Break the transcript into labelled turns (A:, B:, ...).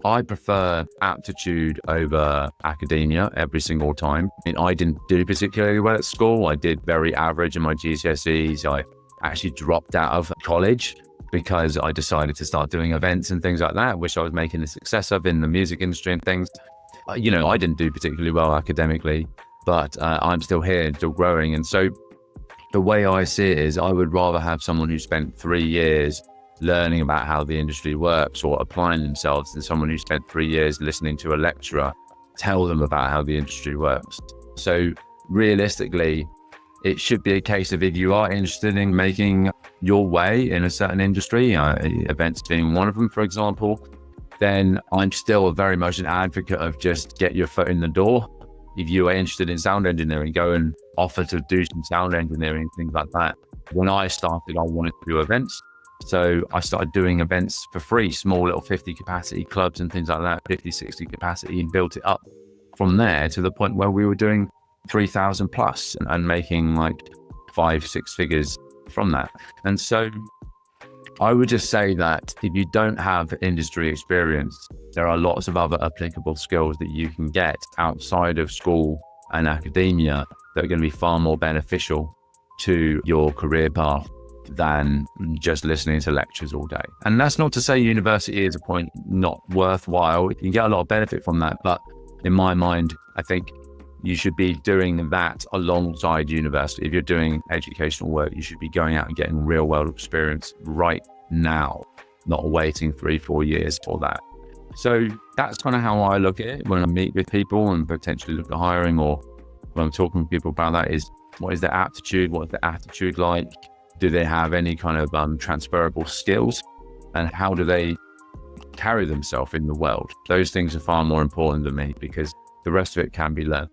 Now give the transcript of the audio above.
A: I prefer aptitude over academia every single time. I didn't do particularly well at school. I did very average in my GCSEs. I actually dropped out of college because I decided to start doing events and things like that, which I was making a success of in the music industry and things. I didn't do particularly well academically, but I'm still here, still growing. And so the way I see it is I would rather have someone who spent 3 years learning about how the industry works or applying themselves than someone who spent 3 years listening to a lecturer tell them about how the industry works. So realistically, it should be a case of if you are interested in making your way in a certain industry, events being one of them, for example, then I'm still very much an advocate of just get your foot in the door. If you are interested in sound engineering, go and offer to do some sound engineering, things like that. When I started, I wanted to do events. So I started doing events for free, small little 50 capacity clubs and things like that, 50, 60 capacity, and built it up from there to the point where we were doing 3,000 plus and making like 5-6 figures from that. And so I would just say that if you don't have industry experience, there are lots of other applicable skills that you can get outside of school and academia that are going to be far more beneficial to your career path than just listening to lectures all day. And that's not to say university is a point not worthwhile. You can get a lot of benefit from that. But in my mind, I think you should be doing that alongside university. If you're doing educational work, you should be going out and getting real world experience right now, not waiting 3-4 years for that. So that's kind of how I look at it when I meet with people and potentially look at hiring, or when I'm talking to people about that, is what is their aptitude? What is their attitude like? Do they have any kind of transferable skills? And how do they carry themselves in the world? Those things are far more important to me because the rest of it can be learned.